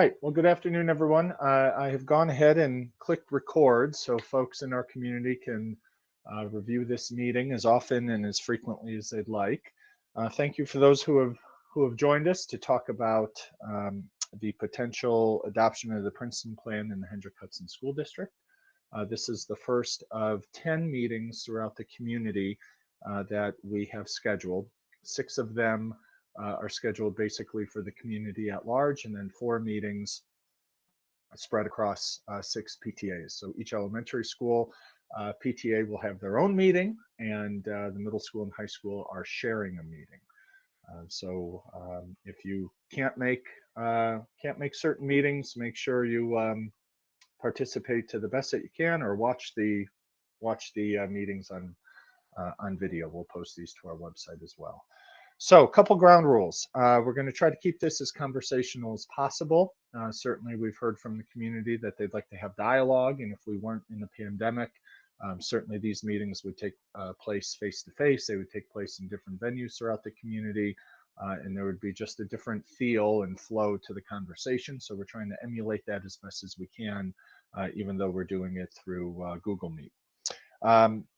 right, well, good afternoon, everyone. I have gone ahead and clicked record so folks in our community can review this meeting as often and as frequently as they'd like. Thank you for those who have joined us to talk about the potential adoption of the Princeton Plan in the Hendrick-Hudson School District. This is the first of 10 meetings throughout the community that we have scheduled. 6 of them are scheduled basically for the community at large, and then 4 meetings spread across 6 PTAs. So each elementary school PTA will have their own meeting, and the middle school and high school are sharing a meeting. If you can't make certain meetings, make sure you participate to the best that you can, or watch the meetings on video. We'll post these to our website as well. So a couple ground rules. We're going to try to keep this as conversational as possible. Certainly we've heard from the community that they'd like to have dialogue, and if we weren't in the pandemic, certainly these meetings would take place face-to-face. They would take place in different venues throughout the community, and there would be just a different feel and flow to the conversation. So we're trying to emulate that as best as we can, even though we're doing it through Google Meet.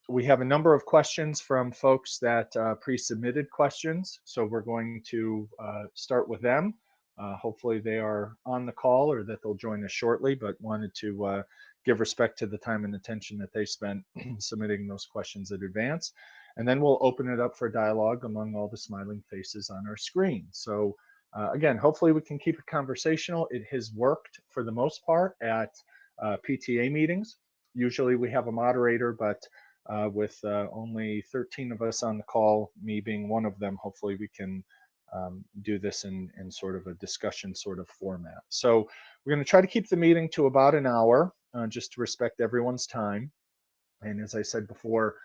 We have a number of questions from folks that pre-submitted questions, so we're going to start with them. Hopefully they are on the call or that they'll join us shortly, but wanted to give respect to the time and attention that they spent submitting those questions in advance. And then we'll open it up for dialogue among all the smiling faces on our screen. So again, hopefully we can keep it conversational. It has worked for the most part at PTA meetings. Usually we have a moderator, but with only 13 of us on the call, me being one of them, hopefully we can do this in sort of a discussion sort of format. So we're going to try to keep the meeting to about an hour, just to respect everyone's time. And as I said before,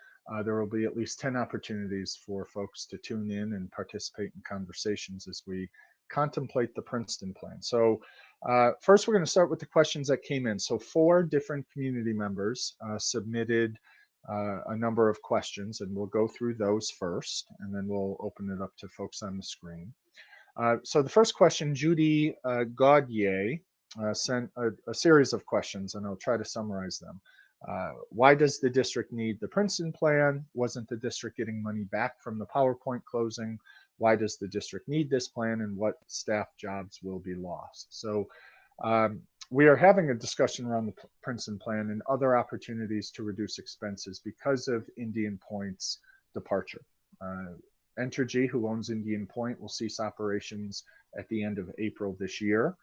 there will be at least 10 opportunities for folks to tune in and participate in conversations as we contemplate the Princeton Plan. So first, we're going to start with the questions that came in. So 4 different community members submitted a number of questions, and we'll go through those first, and then we'll open it up to folks on the screen. So the first question, Judy Gaudier sent a series of questions, and I'll try to summarize them. Why does the district need the Princeton Plan? Wasn't the district getting money back from the PowerPoint closing? Why does the district need this plan, and what staff jobs will be lost? So we are having a discussion around the Princeton Plan and other opportunities to reduce expenses because of Indian Point's departure. Entergy, who owns Indian Point, will cease operations at the end of April this year.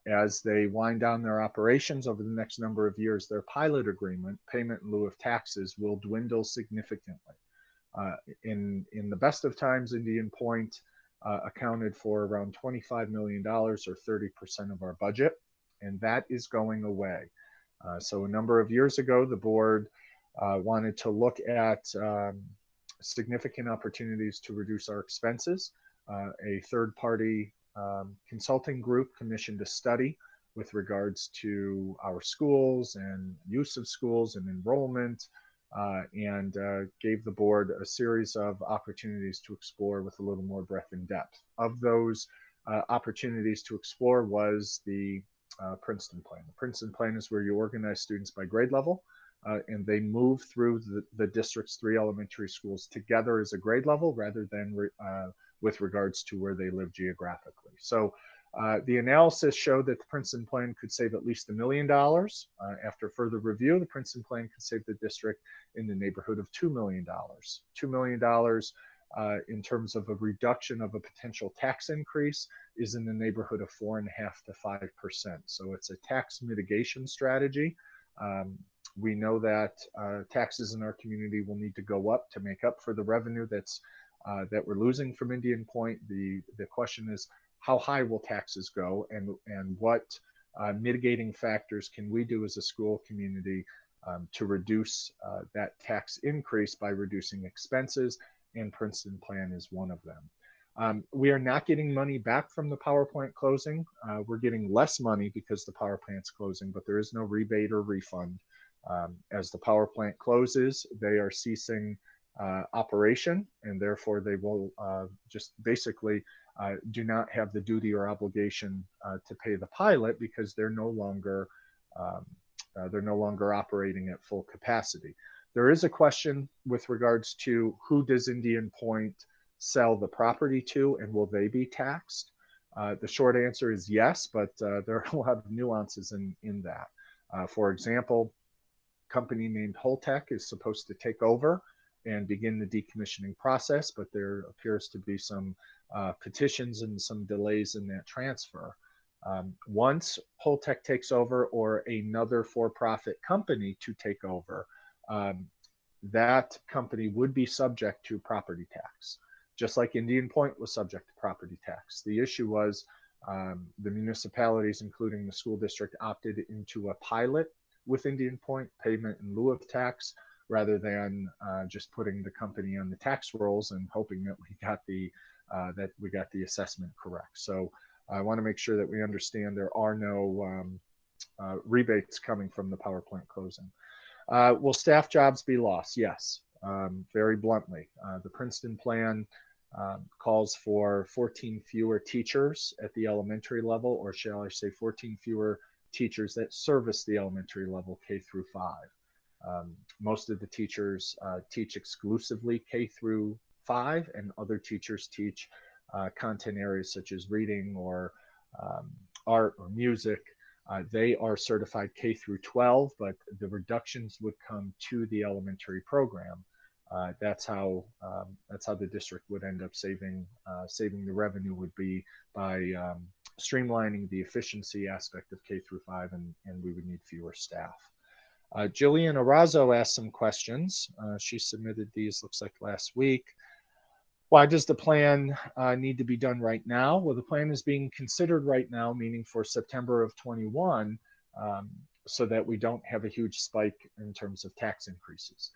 As they wind down their operations over the next number of years, their pilot agreement, payment in lieu of taxes, will dwindle significantly. In the best of times, Indian Point accounted for around $25 million or 30% of our budget, and that is going away. So a number of years ago, the board wanted to look at significant opportunities to reduce our expenses. A third-party consulting group commissioned a study with regards to our schools and use of schools and enrollment, and gave the board a series of opportunities to explore with a little more breadth and depth. Of those opportunities to explore was the Princeton Plan. The Princeton Plan is where you organize students by grade level, and they move through the district's 3 elementary schools together as a grade level rather than with regards to where they live geographically. So the analysis showed that the Princeton Plan could save at least $1 million. After further review, the Princeton Plan could save the district in the neighborhood of $2 million. $2 million in terms of a reduction of a potential tax increase is in the neighborhood of 4.5% to 5%. So it's a tax mitigation strategy. We know that taxes in our community will need to go up to make up for the revenue that we're losing from Indian Point. The question is, how high will taxes go, and what mitigating factors can we do as a school community to reduce that tax increase by reducing expenses, and Princeton Plan is one of them. We are not getting money back from the PowerPoint closing. We're getting less money because the power plant's closing, but there is no rebate or refund. As the power plant closes, they are ceasing operation, and therefore they will just basically do not have the duty or obligation to pay the pilot because um, they're no longer operating at full capacity. There is a question with regards to who does Indian Point sell the property to, and will they be taxed? The short answer is yes, but there are a lot of nuances in that. For example, a company named Holtec is supposed to take over and begin the decommissioning process, but there appears to be some petitions and some delays in that transfer. Once Holtec takes over or another for-profit company to take over, um, that company would be subject to property tax, just like Indian Point was subject to property tax. The issue was the municipalities, including the school district, opted into a pilot with Indian Point, payment in lieu of tax, rather than just putting the company on the tax rolls and hoping that we got the assessment correct. So I want to make sure that we understand there are no rebates coming from the power plant closing. Will staff jobs be lost? Yes, very bluntly. The Princeton Plan calls for 14 fewer teachers at the elementary level, or shall I say 14 fewer teachers that service the elementary level K through 5. Most of the teachers teach exclusively K through 5, and other teachers teach content areas such as reading or art or music. They are certified K through 12, but the reductions would come to the elementary program. That's how the district would end up saving the revenue, would be by streamlining the efficiency aspect of K through 5, and we would need fewer staff. Jillian Arazo asked some questions. She submitted these, looks like last week. Why does the plan need to be done right now? Well, the plan is being considered right now, meaning for September of 21, so that we don't have a huge spike in terms of tax increases.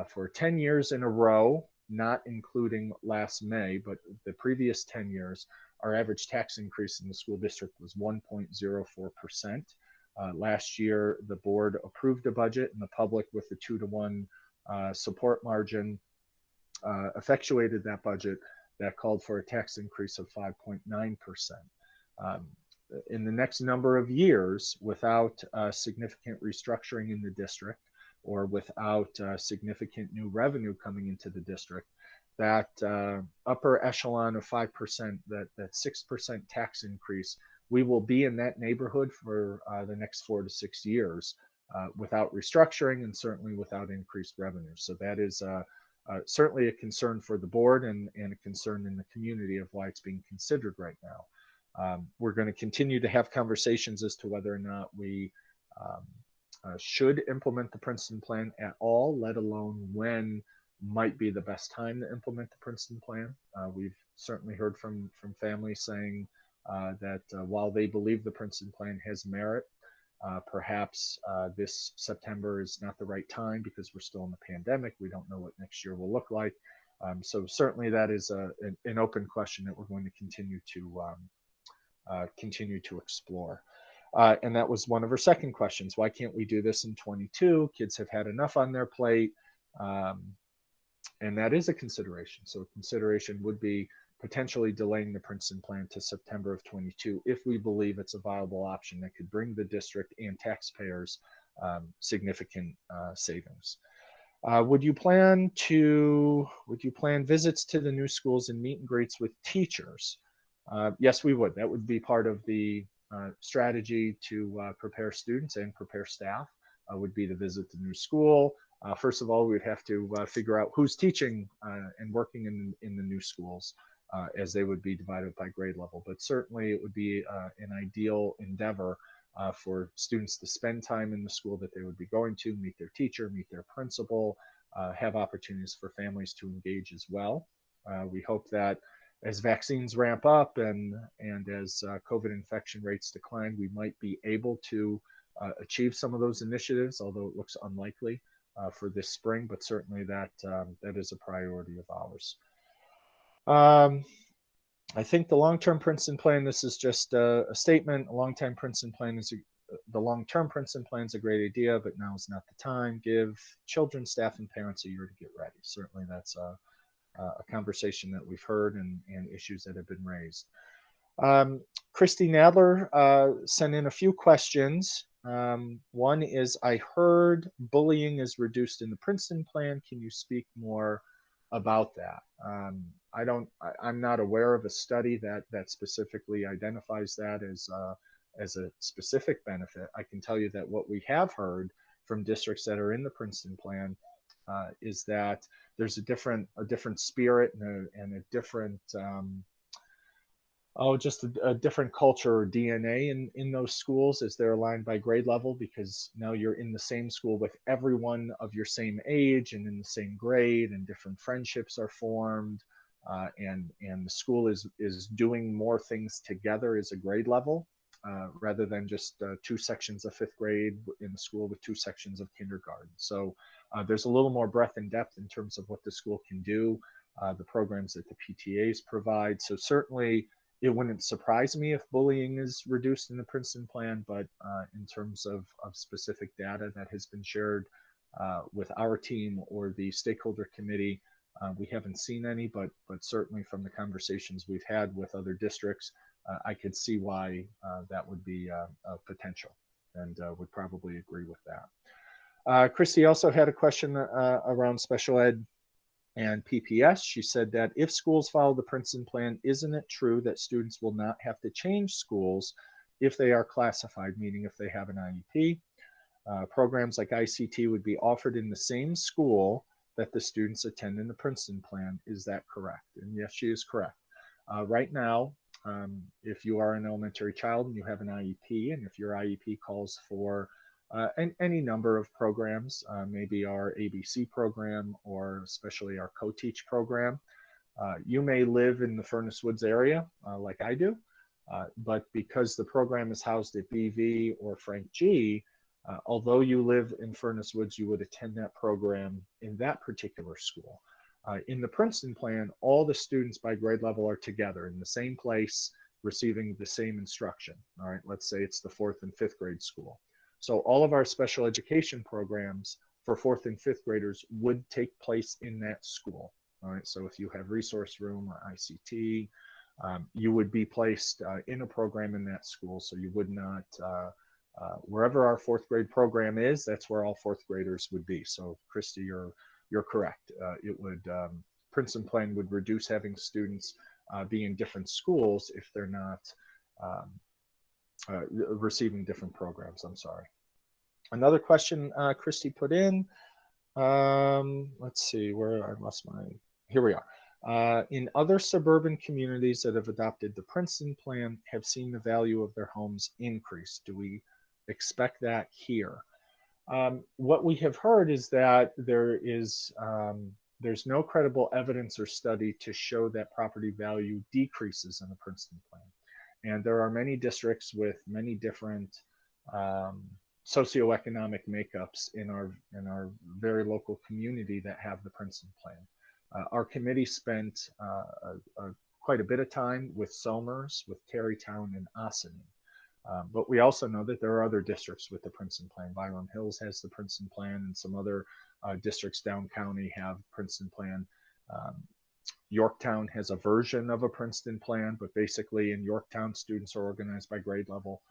For 10 years in a row, not including last May, but the previous 10 years, our average tax increase in the school district was 1.04%. Last year, the board approved a budget, and the public, with the 2-to-1 support margin, effectuated that budget that called for a tax increase of 5.9%. In the next number of years, without significant restructuring in the district or without significant new revenue coming into the district, that upper echelon of 5%, that 6% tax increase, we will be in that neighborhood for the next 4 to 6 years without restructuring and certainly without increased revenue. So that is certainly a concern for the board and a concern in the community of why it's being considered right now. We're going to continue to have conversations as to whether or not we should implement the Princeton Plan at all, let alone when might be the best time to implement the Princeton Plan. We've certainly heard from families saying that while they believe the Princeton Plan has merit, perhaps this September is not the right time because we're still in the pandemic. We don't know what next year will look like. So certainly that is an open question that we're going to continue to explore. And that was one of her second questions. Why can't we do this in 22? Kids have had enough on their plate. And that is a consideration. So a consideration would be potentially delaying the Princeton Plan to September of 22 if we believe it's a viable option that could bring the district and taxpayers significant savings. Would you plan visits to the new schools and meet and greets with teachers? Yes, we would. That would be part of the strategy to prepare students and prepare staff. Would be to visit the new school. First of all, we would have to figure out who's teaching and working in the new schools, as they would be divided by grade level. But certainly it would be an ideal endeavor for students to spend time in the school that they would be going to, meet their teacher, meet their principal, have opportunities for families to engage as well. We hope that as vaccines ramp up and as COVID infection rates decline, we might be able to achieve some of those initiatives, although it looks unlikely for this spring, but certainly that is a priority of ours. I think the long-term Princeton Plan, this is just a statement. The long-term Princeton Plan is a great idea, but now is not the time. Give children, staff, and parents a year to get ready. Certainly that's a conversation that we've heard and issues that have been raised. Christy Nadler sent in a few questions. One is, I heard bullying is reduced in the Princeton plan. Can you speak more about that? I'm not aware of a study that specifically identifies that as a specific benefit. I can tell you that what we have heard from districts that are in the Princeton plan is that there's a different spirit and a different just a different culture or DNA in those schools as they're aligned by grade level, because now you're in the same school with everyone of your same age and in the same grade, and different friendships are formed, and the school is doing more things together as a grade level, rather than just two sections of fifth grade in the school with two sections of kindergarten. So there's a little more breadth and depth in terms of what the school can do, the programs that the PTAs provide. So certainly it wouldn't surprise me if bullying is reduced in the Princeton plan, but in terms of specific data that has been shared with our team or the stakeholder committee, we haven't seen any, but certainly from the conversations we've had with other districts, I could see why that would be a potential, and would probably agree with that. Christy also had a question around special ed and PPS. She said that if schools follow the Princeton plan, isn't it true that students will not have to change schools if they are classified, meaning if they have an IEP? Programs like ICT would be offered in the same school that the students attend in the Princeton plan. Is that correct? And yes, she is correct. Right now, if you are an elementary child and you have an IEP, and if your IEP calls for any number of programs, maybe our ABC program or especially our co-teach program. You may live in the Furnace Woods area like I do, but because the program is housed at BV or Frank G, although you live in Furnace Woods, you would attend that program in that particular school. In the Princeton plan, all the students by grade level are together in the same place, receiving the same instruction. All right, let's say it's the 4th and 5th grade school. So all of our special education programs for 4th and 5th graders would take place in that school. All right, so if you have resource room or ICT, you would be placed in a program in that school. So you would not, wherever our 4th grade program is, that's where all 4th graders would be. So Christy, you're correct. It would, Princeton plan would reduce having students be in different schools if they're not receiving different programs. I'm sorry. Another question Christy put in. Let's see where I lost my. Here we are. In other suburban communities that have adopted the Princeton plan, have seen the value of their homes increase. Do we expect that here? What we have heard is that there's no credible evidence or study to show that property value decreases in the Princeton plan. And there are many districts with many different socioeconomic makeups in our very local community that have the Princeton plan. Our committee spent quite a bit of time with Somers, with Terrytown, and Ossining. But we also know that there are other districts with the Princeton plan. Byram Hills has the Princeton plan, and some other districts down county have Princeton plan. Yorktown has a version of a Princeton plan, but basically in Yorktown, students are organized by grade level.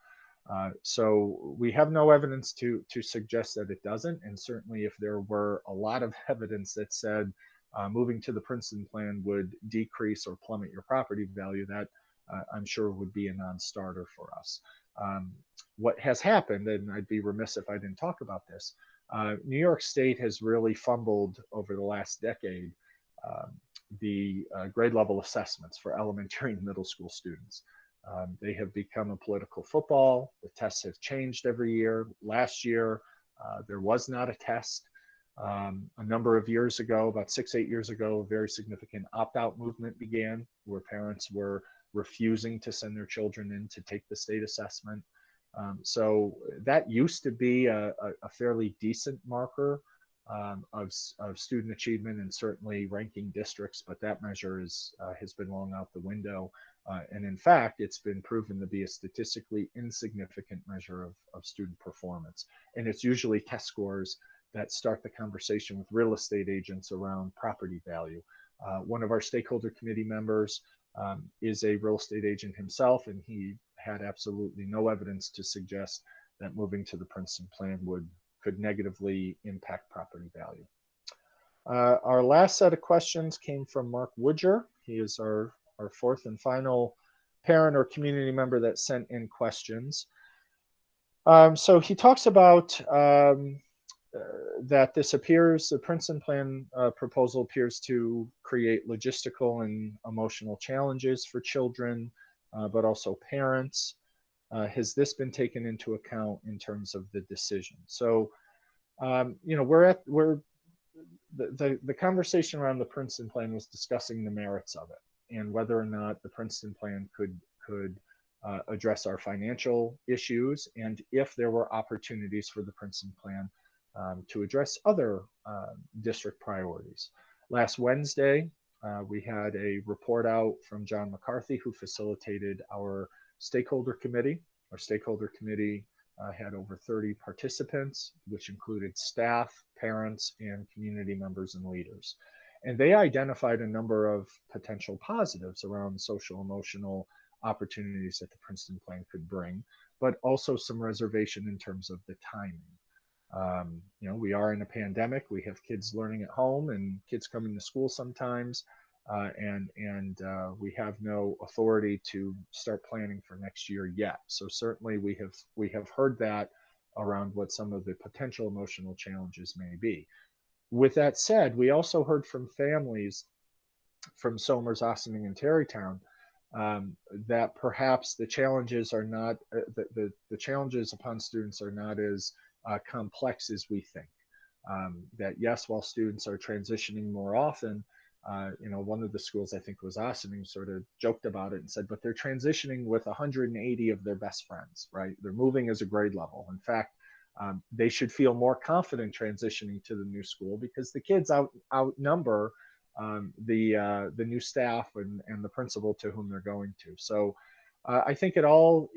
So we have no evidence to suggest that it doesn't. And certainly if there were a lot of evidence that said moving to the Princeton plan would decrease or plummet your property value, that I'm sure would be a non-starter for us. What has happened, and I'd be remiss if I didn't talk about this, New York State has really fumbled over the last decade the grade level assessments for elementary and middle school students. They have become a political football. The tests have changed every year. Last year, there was not a test. A number of years ago, about 6-8 years ago, a very significant opt-out movement began where parents were refusing to send their children in to take the state assessment. So that used to be a fairly decent marker of student achievement and certainly ranking districts, but that measure has been long out the window. And in fact, it's been proven to be a statistically insignificant measure of student performance. And it's usually test scores that start the conversation with real estate agents around property value. One of our stakeholder committee members is a real estate agent himself, and he had absolutely no evidence to suggest that moving to the Princeton Plan could negatively impact property value. Our last set of questions came from Mark Woodger. He is our fourth and final parent or community member that sent in questions. So he talks about that the Princeton Plan proposal appears to create logistical and emotional challenges for children, but also parents. Has this been taken into account in terms of the decision? So, the conversation around the Princeton Plan was discussing the merits of it and whether or not the Princeton Plan could address our financial issues, and if there were opportunities for the Princeton Plan to address other district priorities. Last Wednesday, we had a report out from John McCarthy, who facilitated our stakeholder committee. Our stakeholder committee had over 30 participants, which included staff, parents, and community members and leaders. And they identified a number of potential positives around social emotional opportunities that the Princeton Plan could bring, but also some reservation in terms of the timing. We are in a pandemic. We have kids learning at home and kids coming to school sometimes, and we have no authority to start planning for next year yet. So certainly we have heard that around what some of the potential emotional challenges may be. With that said, we also heard from families from Somers, Ossining, and Tarrytown that perhaps the challenges are not the challenges upon students are not as complex as we think. That yes, while students are transitioning more often, one of the schools, I think was Ossining, sort of joked about it and said, but they're transitioning with 180 of their best friends, right? They're moving as a grade level. In fact, they should feel more confident transitioning to the new school because the kids outnumber the new staff and the principal to whom they're going to. So I think it all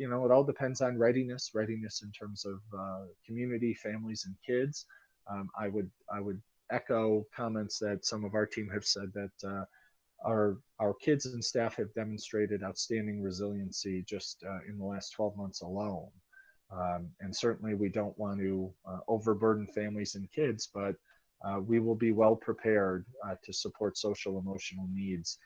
depends on readiness in terms of community, families, and kids. I would echo comments that some of our team have said that our kids and staff have demonstrated outstanding resiliency just in the last 12 months alone. And certainly we don't want to overburden families and kids, but we will be well prepared to support social emotional needs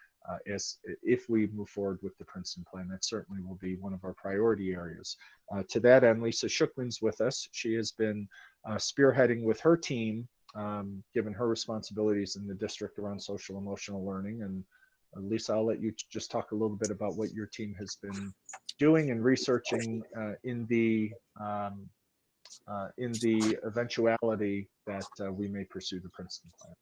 if we move forward with the Princeton Plan. That certainly will be one of our priority areas. To that end, Lisa Shookman's with us. She has been spearheading with her team, given her responsibilities in the district around social emotional learning. And Lisa, I'll let you just talk a little bit about what your team has been doing and researching in the eventuality that we may pursue the Princeton Plan.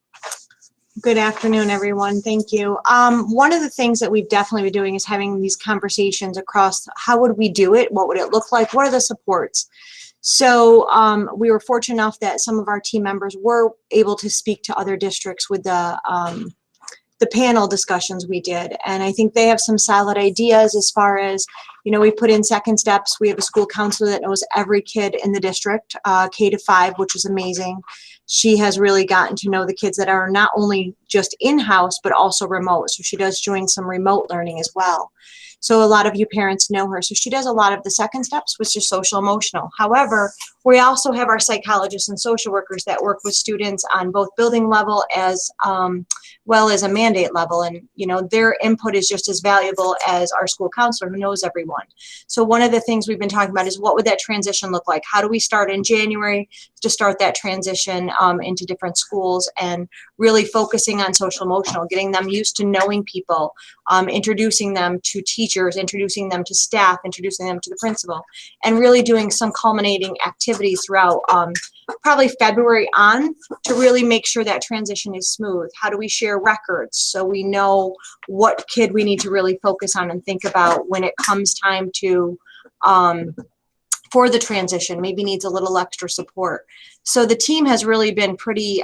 Good afternoon, everyone. Thank you. One of the things that we've definitely been doing is having these conversations across how would we do it? What would it look like? What are the supports? So we were fortunate enough that some of our team members were able to speak to other districts with the panel discussions we did. And I think they have some solid ideas as far as, we put in second steps. We have a school counselor that knows every kid in the district, K to 5, which is amazing. She has really gotten to know the kids that are not only just in-house, but also remote. So she does doing some remote learning as well. So a lot of you parents know her. So she does a lot of the second steps, which is social emotional. However, we also have our psychologists and social workers that work with students on both building level as well as a mandate level. And, their input is just as valuable as our school counselor who knows everyone. So one of the things we've been talking about is what would that transition look like? How do we start in January to start that transition into different schools and really focusing on social emotional, getting them used to knowing people, introducing them to teachers, introducing them to staff, introducing them to the principal, and really doing some culminating activities throughout probably February on to really make sure that transition is smooth. How do we share records so we know what kid we need to really focus on and think about when it comes time to for the transition, maybe needs a little extra support. So the team has really been pretty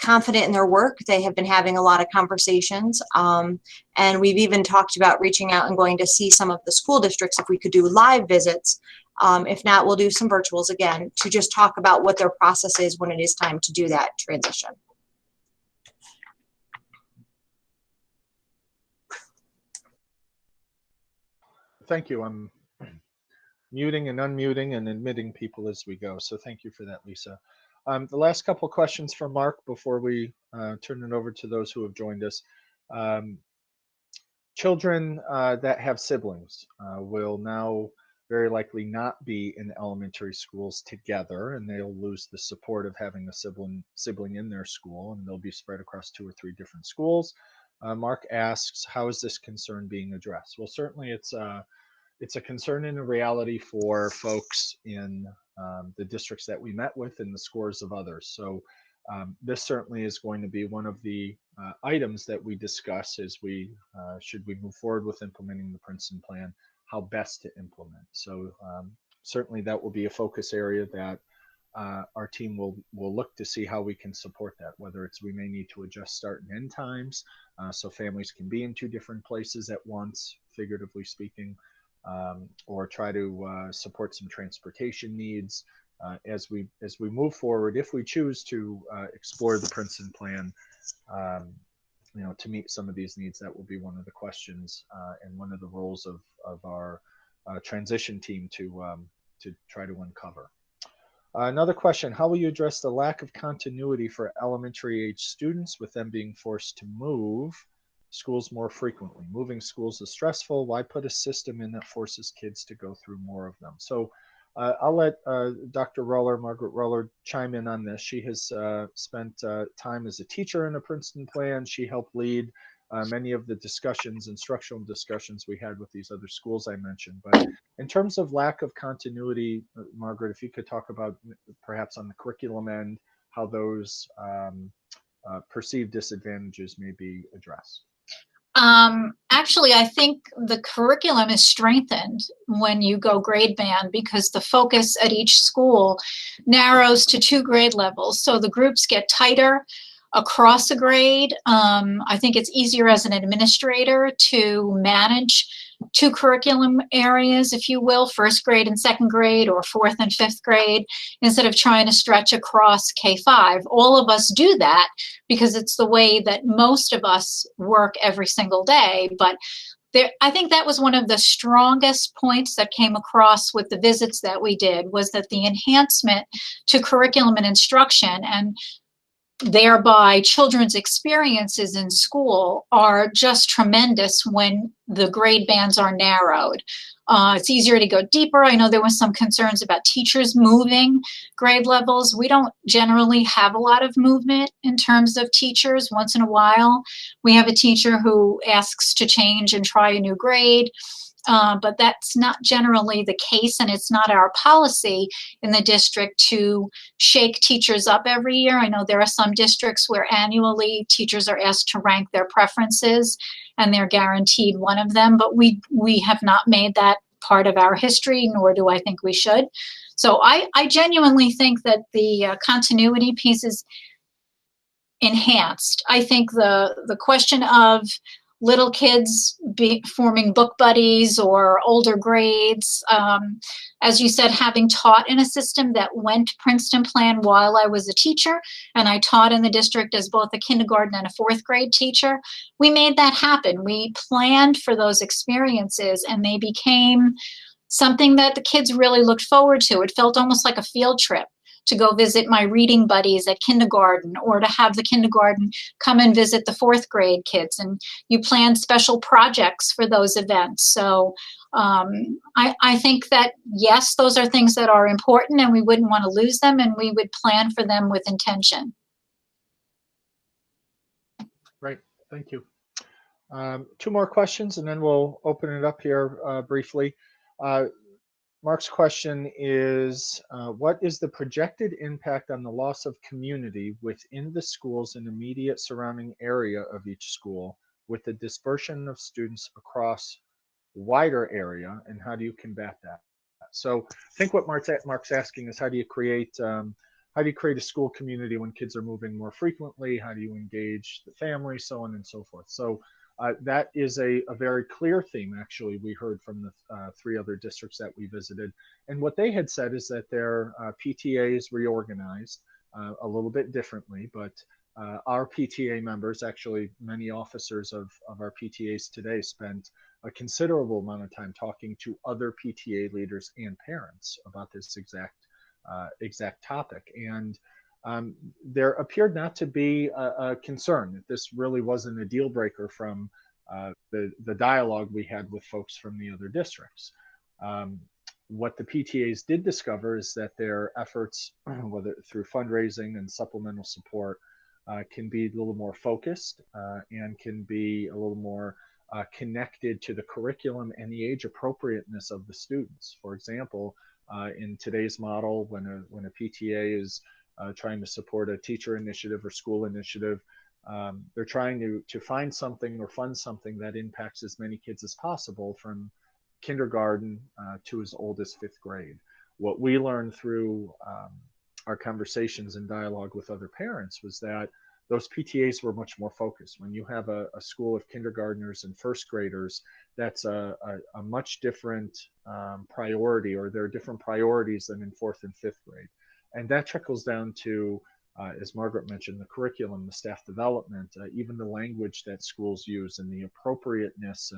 confident in their work. They have been having a lot of conversations, and we've even talked about reaching out and going to see some of the school districts if we could do live visits. If not, we'll do some virtuals again to just talk about what their process is when it is time to do that transition. Thank you. I'm muting and unmuting and admitting people as we go. So thank you for that, Lisa. The last couple questions from Mark before we turn it over to those who have joined us. Um, Children that have siblings will now very likely not be in elementary schools together, and they'll lose the support of having a sibling in their school, and they'll be spread across 2 or 3 different schools. Mark asks, how is this concern being addressed? Well, certainly it's a concern and a reality for folks in the districts that we met with and the scores of others. So this certainly is going to be one of the items that we discuss as we should we move forward with implementing the Princeton Plan, how best to implement. So certainly that will be a focus area that our team will look to see how we can support that, whether it's we may need to adjust start and end times so families can be in 2 different places at once, figuratively speaking, or try to support some transportation needs as we move forward. If we choose to explore the Princeton Plan, to meet some of these needs, that will be one of the questions and one of the roles of our transition team to try to uncover. Another question, how will you address the lack of continuity for elementary age students with them being forced to move schools more frequently? Moving schools is stressful. Why put a system in that forces kids to go through more of them? So I'll let Dr. Roller, Margaret Roller, chime in on this. She has spent time as a teacher in a Princeton Plan. She helped lead many of the discussions, instructional discussions we had with these other schools I mentioned. But in terms of lack of continuity, Margaret, if you could talk about perhaps on the curriculum end, how those perceived disadvantages may be addressed. Actually, I think the curriculum is strengthened when you go grade band because the focus at each school narrows to 2 grade levels. So the groups get tighter across a grade. I think it's easier as an administrator to manage 2 curriculum areas, if you will, 1st grade and 2nd grade, or 4th and 5th grade, instead of trying to stretch across K-5. All of us do that because it's the way that most of us work every single day. But I think that was one of the strongest points that came across with the visits that we did, was that the enhancement to curriculum and instruction, and thereby children's experiences in school, are just tremendous when the grade bands are narrowed. It's easier to go deeper. I know there was some concerns about teachers moving grade levels. We don't generally have a lot of movement in terms of teachers. Once in a while, we have a teacher who asks to change and try a new grade. But that's not generally the case, and it's not our policy in the district to shake teachers up every year. I know there are some districts where annually teachers are asked to rank their preferences, and they're guaranteed one of them, but we have not made that part of our history, nor do I think we should. So I genuinely think that the continuity piece is enhanced. I think the question of little kids forming book buddies or older grades, as you said, having taught in a system that went Princeton Plan while I was a teacher, and I taught in the district as both a kindergarten and a 4th grade teacher, we made that happen. We planned for those experiences, and they became something that the kids really looked forward to. It felt almost like a field trip to go visit my reading buddies at kindergarten, or to have the kindergarten come and visit the 4th grade kids. And you plan special projects for those events. So I think that, yes, those are things that are important, and we wouldn't want to lose them, and we would plan for them with intention. Great, thank you. 2 more questions, and then we'll open it up here briefly. Mark's question is, what is the projected impact on the loss of community within the schools and immediate surrounding area of each school with the dispersion of students across wider area, and how do you combat that? So I think what Mark's asking is, how do you create a school community when kids are moving more frequently? How do you engage the family, so on and so forth? So that is a very clear theme, actually, we heard from the 3 other districts that we visited. And what they had said is that their PTAs reorganized a little bit differently, but our PTA members, actually many officers of our PTAs today, spent a considerable amount of time talking to other PTA leaders and parents about this exact topic. And there appeared not to be a concern that this really wasn't a deal breaker from the dialogue we had with folks from the other districts. What the PTAs did discover is that their efforts, whether through fundraising and supplemental support, can be a little more focused and can be a little more connected to the curriculum and the age appropriateness of the students. For example, in today's model, when a PTA is trying to support a teacher initiative or school initiative, they're trying to find something or fund something that impacts as many kids as possible from kindergarten to as old as 5th grade. What we learned through our conversations and dialogue with other parents was that those PTAs were much more focused. When you have a school of kindergartners and 1st graders, that's a much different priority, or there are different priorities than in 4th and 5th grade. And that trickles down to, as Margaret mentioned, the curriculum, the staff development, even the language that schools use, and the appropriateness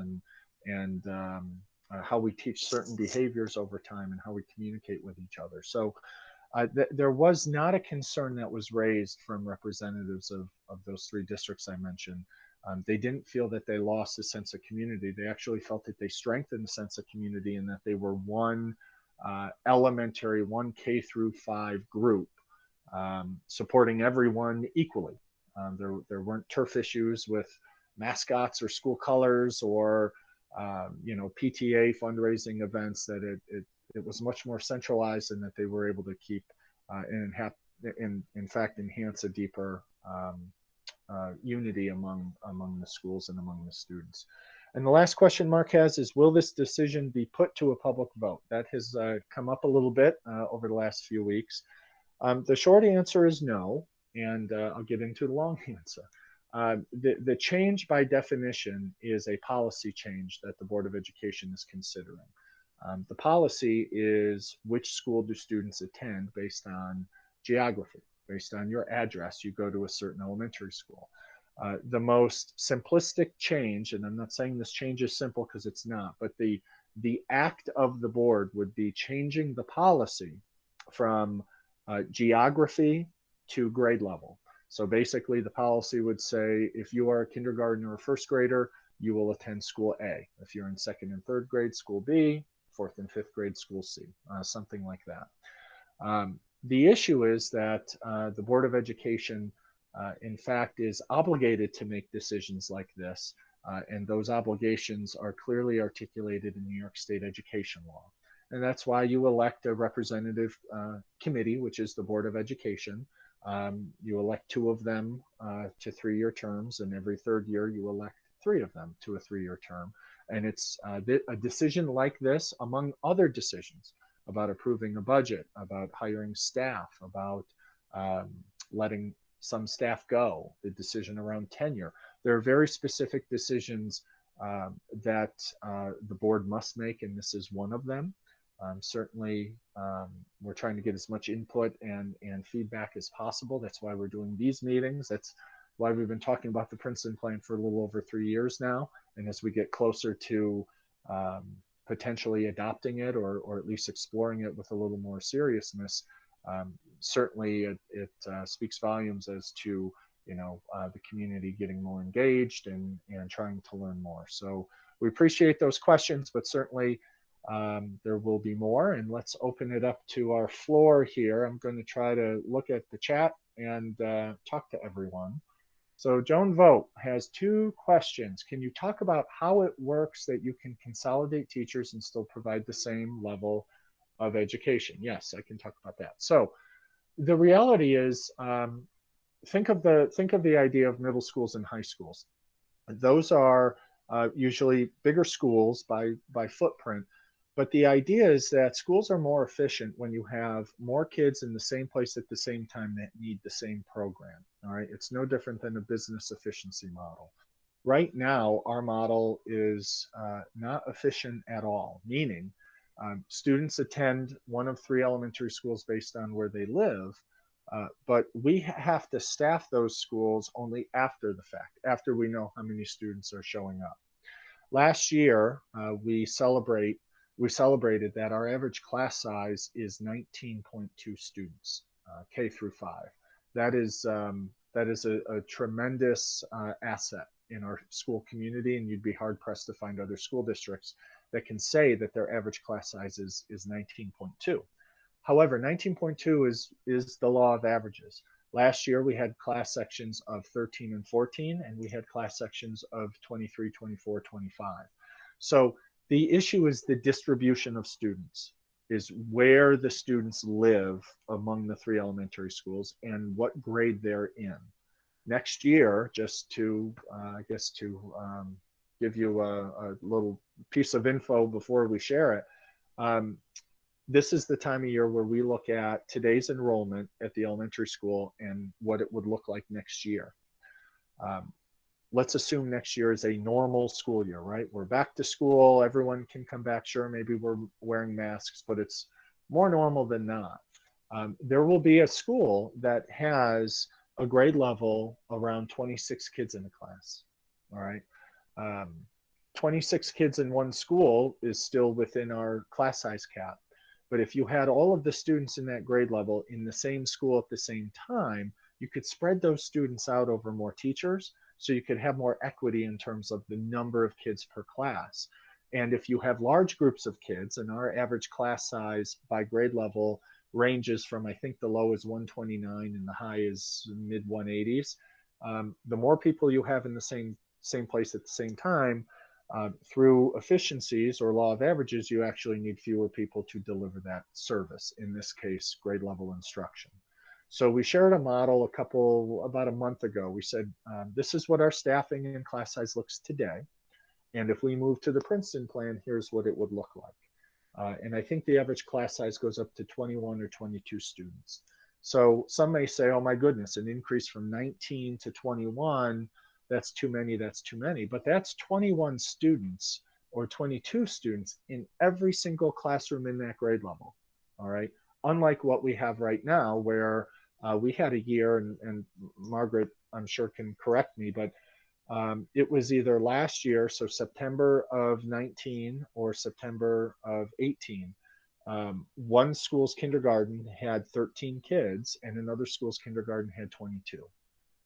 and how we teach certain behaviors over time and how we communicate with each other. So there was not a concern that was raised from representatives of those 3 districts I mentioned. They didn't feel that they lost a sense of community. They actually felt that they strengthened the sense of community, and that they were one elementary, one K through 5 group, supporting everyone equally. There weren't turf issues with mascots or school colors or PTA fundraising events. That it was much more centralized, and that they were able to keep and in fact enhance a deeper unity among the schools and among the students. And the last question Mark has is, will this decision be put to a public vote? That has come up a little bit over the last few weeks. The short answer is no, and I'll get into the long answer. The change by definition is a policy change that the Board of Education is considering. The policy is which school do students attend based on geography, based on your address. You go to a certain elementary school. The most simplistic change, and I'm not saying this change is simple because it's not, but the act of the board would be changing the policy from geography to grade level. So basically the policy would say, if you are a kindergartner or 1st grader, you will attend school A. If you're in 2nd and 3rd grade, school B. 4th and 5th grade, school C, something like that. The issue is that the Board of Education, in fact, is obligated to make decisions like this, and those obligations are clearly articulated in New York State education law. And that's why you elect a representative committee, which is the Board of Education. You elect 2 of them to 3-year terms, and every 3rd year you elect 3 of them to a 3-year term. And it's a decision like this, among other decisions about approving a budget, about hiring staff, about letting some staff go, the decision around tenure. There are very specific decisions that the board must make, and this is one of them. Certainly, we're trying to get as much input and feedback as possible. That's why we're doing these meetings. That's why we've been talking about the Princeton Plan for a little over 3 years now. And as we get closer to potentially adopting it, or at least exploring it with a little more seriousness, certainly it speaks volumes as to the community getting more engaged and trying to learn more. So we appreciate those questions, but certainly there will be more. And let's open it up to our floor here. I'm going to try to look at the chat and talk to everyone. So Joan Vogt has 2 questions. Can you talk about how it works that you can consolidate teachers and still provide the same level of education? Yes, I can talk about that. So the reality is, think of the idea of middle schools and high schools. Those are usually bigger schools by footprint. But the idea is that schools are more efficient when you have more kids in the same place at the same time that need the same program. All right, it's no different than a business efficiency model. Right now, our model is not efficient at all, meaning students attend one of 3 elementary schools based on where they live, but we have to staff those schools only after the fact, after we know how many students are showing up. last year we celebrated that our average class size is 19.2 students, K through 5. That is a tremendous asset in our school community, and you'd be hard pressed to find other school districts that can say that their average class size is 19.2. However, 19.2 is the law of averages. Last year, we had class sections of 13 and 14, and we had class sections of 23, 24, 25. So the issue is the distribution of students, is where the students live among the 3 elementary schools and what grade they're in. Next year, just to, I guess, to give you a little piece of info before we share it, this is the time of year where we look at today's enrollment at the elementary school and what it would look like next year. Let's assume next year is a normal school year, right? We're back to school, everyone can come back. Sure, maybe we're wearing masks, but it's more normal than not. There will be a school that has a grade level around 26 kids in the class, all right? 26 kids in one school is still within our class size cap. But if you had all of the students in that grade level in the same school at the same time, you could spread those students out over more teachers, so you could have more equity in terms of the number of kids per class. And if you have large groups of kids, and our average class size by grade level ranges from, I think the low is 129 and the high is mid 180s. The more people you have in the same place at the same time, through efficiencies or law of averages, you actually need fewer people to deliver that service, in this case, grade level instruction. So we shared a model about a month ago. We said, this is what our staffing and class size looks today. And if we move to the Princeton plan, here's what it would look like. And I think the average class size goes up to 21 or 22 students. So some may say, oh my goodness, an increase from 19 to 21, that's too many, that's too many. But that's 21 students or 22 students in every single classroom in that grade level, all right? Unlike what we have right now, where we had a year, and Margaret, I'm sure, can correct me, but it was either last year, so September of 19 or September of 18, one school's kindergarten had 13 kids and another school's kindergarten had 22.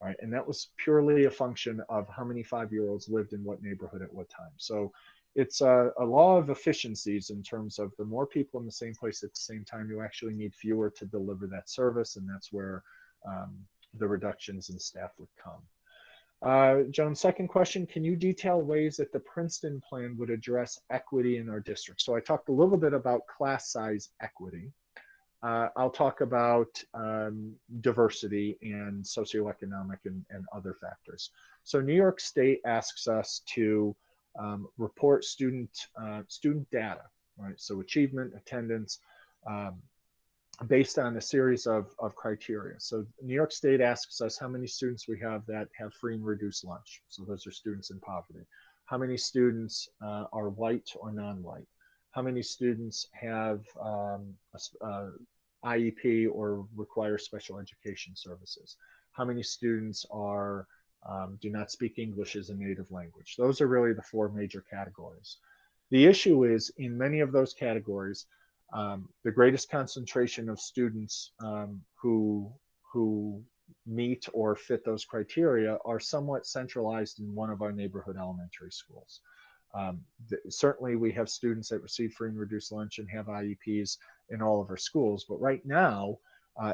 Right, and that was purely a function of how many 5-year-olds lived in what neighborhood at what time. So it's a law of efficiencies in terms of the more people in the same place at the same time, you actually need fewer to deliver that service, and that's where the reductions in staff would come. Joan, second question, can you detail ways that the Princeton plan would address equity in our district? So I talked a little bit about class size equity. I'll talk about diversity and socioeconomic and other factors. So New York State asks us to report student data, right? So achievement, attendance, based on a series of criteria. So New York State asks us how many students we have that have free and reduced lunch. So those are students in poverty. How many students are white or non-white? How many students have IEP or require special education services? How many students are do not speak English as a native language? Those are really the 4 major categories. The issue is, in many of those categories, the greatest concentration of students who meet or fit those criteria are somewhat centralized in one of our neighborhood elementary schools. Certainly we have students that receive free and reduced lunch and have IEPs in all of our schools, but right now,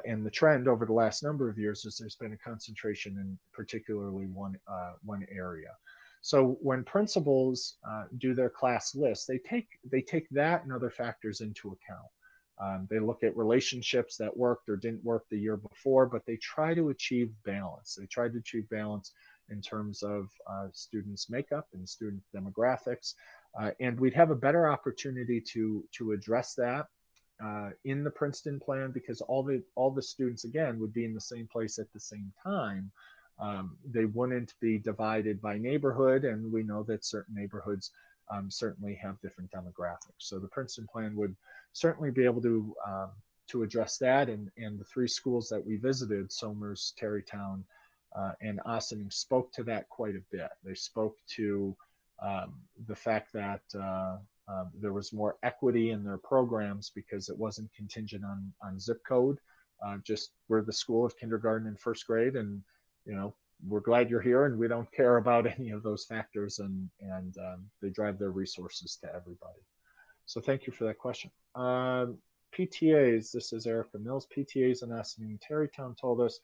and the trend over the last number of years, is there's been a concentration in particularly one area. So when principals do their class list, they take that and other factors into account. They look at relationships that worked or didn't work the year before, but they try to achieve balance. They try to achieve balance in terms of students' makeup and student demographics. And we'd have a better opportunity to address that in the Princeton plan, because all the students, again, would be in the same place at the same time. They wouldn't be divided by neighborhood, and we know that certain neighborhoods certainly have different demographics. So the Princeton plan would certainly be able to address that, and the 3 schools that we visited, Somers, Tarrytown, and Ossining, spoke to that quite a bit. They spoke to the fact that there was more equity in their programs because it wasn't contingent on zip code. Just we're the school of kindergarten and first grade, and we're glad you're here, and we don't care about any of those factors, and they drive their resources to everybody. So thank you for that question. PTAs, this is Erica Mills. PTAs in Essendon and Terrytown told us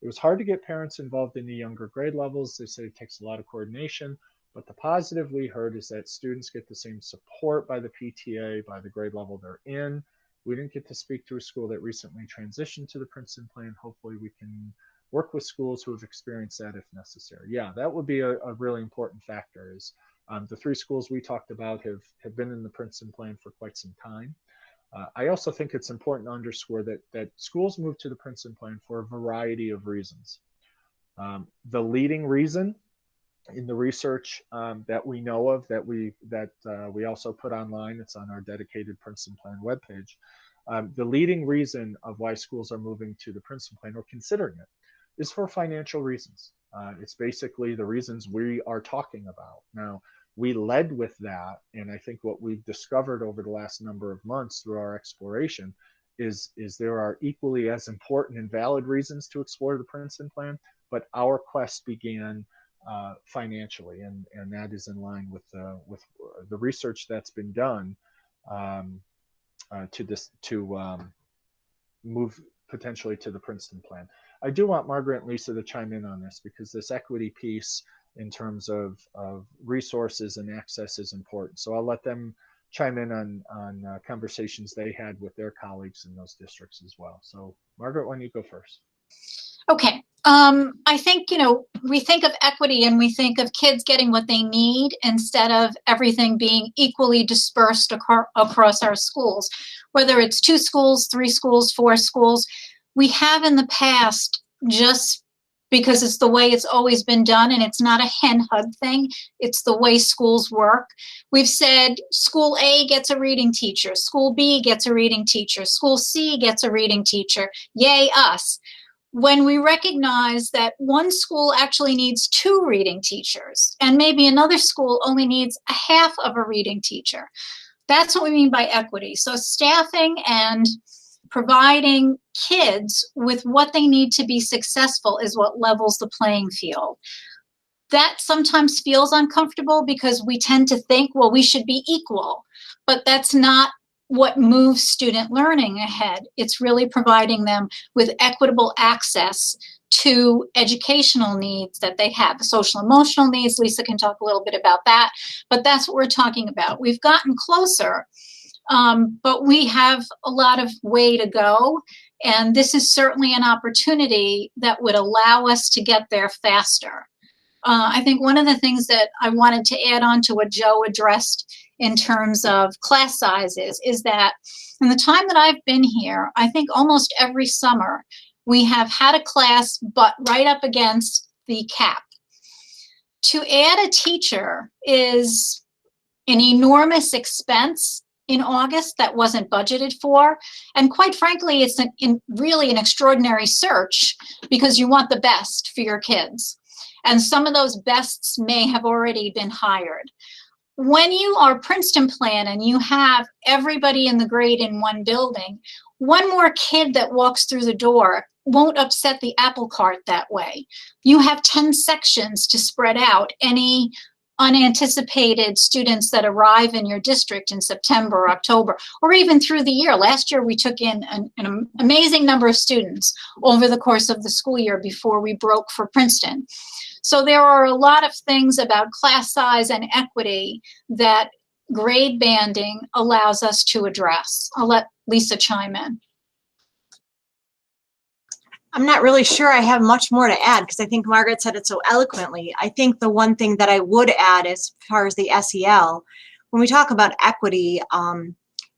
it was hard to get parents involved in the younger grade levels. They said it takes a lot of coordination, but the positive we heard is that students get the same support by the PTA, by the grade level they're in. We didn't get to speak to a school that recently transitioned to the Princeton Plan. Hopefully we can work with schools who have experienced that if necessary. Yeah, that would be a really important factor. Is the 3 schools we talked about have been in the Princeton Plan for quite some time. I also think it's important to underscore that schools move to the Princeton Plan for a variety of reasons. The leading reason in the research that we know of, that we also put online, it's on our dedicated Princeton Plan webpage. The leading reason of why schools are moving to the Princeton Plan or considering it is for financial reasons. It's basically the reasons we are talking about. Now, we led with that, and I think what we've discovered over the last number of months through our exploration is there are equally as important and valid reasons to explore the Princeton Plan, but our quest began financially, and that is in line with the research that's been done to move potentially to the Princeton Plan. I do want Margaret and Lisa to chime in on this, because this equity piece in terms of resources and access is important. So I'll let them chime in on conversations they had with their colleagues in those districts as well. So Margaret, why don't you go first? Okay. I think, we think of equity and we think of kids getting what they need instead of everything being equally dispersed across our schools, whether it's 2 schools, 3 schools, 4 schools. We have in the past, just because it's the way it's always been done, and it's not a hen hug thing, it's the way schools work. We've said school A gets a reading teacher, school B gets a reading teacher, school C gets a reading teacher, yay us. When we recognize that one school actually needs 2 reading teachers and maybe another school only needs a half of a reading teacher. That's what we mean by equity. So staffing and providing kids with what they need to be successful is what levels the playing field. That sometimes feels uncomfortable because we tend to think, well, we should be equal, but that's not what moves student learning ahead. It's really providing them with equitable access to educational needs that they have, social emotional needs. Lisa can talk a little bit about that, but that's what we're talking about. We've gotten closer, but we have a lot of way to go. And this is certainly an opportunity that would allow us to get there faster. I think one of the things that I wanted to add on to what Joe addressed in terms of class sizes is that in the time that I've been here, I think almost every summer we have had a class but right up against the cap. To add a teacher is an enormous expense in August that wasn't budgeted for. And quite frankly, it's really an extraordinary search because you want the best for your kids. And some of those bests may have already been hired. When you are Princeton Plan and you have everybody in the grade in one building, one more kid that walks through the door won't upset the apple cart that way. You have 10 sections to spread out any unanticipated students that arrive in your district in September or October, or even through the year. Last year, we took in an amazing number of students over the course of the school year before we broke for Princeton. So there are a lot of things about class size and equity that grade banding allows us to address. I'll let Lisa chime in. I'm not really sure I have much more to add because I think Margaret said it so eloquently. I think the one thing that I would add as far as the SEL, when we talk about equity,